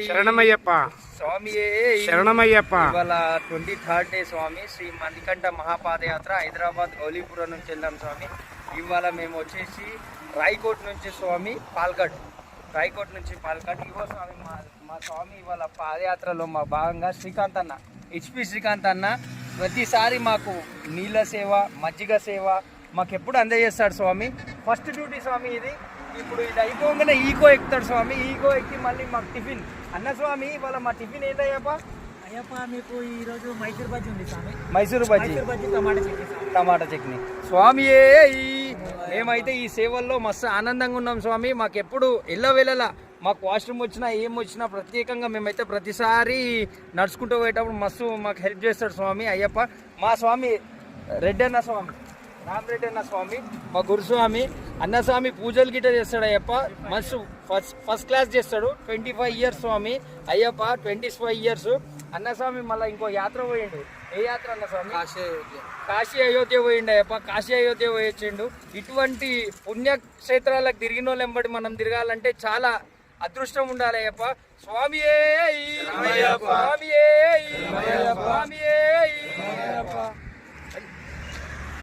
శరణమయ్యప్ప స్వామి శరణమయ్యప్ప. ఇవాళ 23rd డే స్వామి. శ్రీ మణికంఠ మహాపాదయాత్ర హైదరాబాద్ గౌలీపురం నుంచి వెళ్ళాం స్వామి. ఇవాళ మేము వచ్చేసి రాయకోట్ నుంచి స్వామి పాల్గఢ్, రాయకోట్ నుంచి పాల్గఢ్. ఇవో స్వామి మా స్వామి ఇవాళ పాదయాత్రలో మా భాగంగా శ్రీకాంత్ అన్న, హెచ్పి శ్రీకాంత్ అన్న ప్రతిసారి మాకు నీళ్ళ సేవ, మజ్జిగ సేవ మాకు ఎప్పుడు అందజేస్తాడు స్వామి. ఫస్ట్ డ్యూటీ స్వామి ఇది. ఇప్పుడు ఇది అయిపోగానే ఈగో ఎక్కుతాడు స్వామి. ఈగో ఎక్కి మళ్ళీ మాకు టిఫిన్ అన్న స్వామి. ఇవాళ మా టిఫిన్ ఏంటయ్యప్ప? అయ్యప్ప మీకు ఈరోజు మైసూర్ బజ్జీ ఉంది స్వామి. మైసూరు బజ్జీ, టమాటా చట్నీ స్వామి. మేమైతే ఈ సేవల్లో మస్తు ఆనందంగా ఉన్నాం స్వామి. మాకు ఎప్పుడు ఎల్లవేళలా మాకు వాష్రూమ్ వచ్చినా ఏం వచ్చినా ప్రత్యేకంగా మేమైతే ప్రతిసారి నడుచుకుంటూ పోయేటప్పుడు మస్తు మాకు హెల్ప్ చేస్తాడు స్వామి అయ్యప్ప. మా స్వామి రెడ్డి అన్న స్వామి, రామరెడ్డి అన్న స్వామి మా గురుస్వామి. అన్నస్వామి పూజలు గిట్ట చేస్తాడు అయ్యప్ప. మస్తు ఫస్ట్ క్లాస్ చేస్తాడు. 25 years స్వామి అయ్యప్ప, 25 years. అన్నస్వామి మళ్ళీ ఇంకో యాత్ర పోయిండు. ఏ యాత్ర అన్న స్వామి? కాశీ అయోధ్య పోయిండు అయ్యప్ప. కాశీ అయోధ్య పోయొచ్చిండు. ఇటువంటి పుణ్యక్షేత్రాలకు తిరిగిన వాళ్ళు వెంబడి మనం తిరగాలంటే చాలా అదృష్టం ఉండాలి అయ్యప్ప. స్వామి స్వామి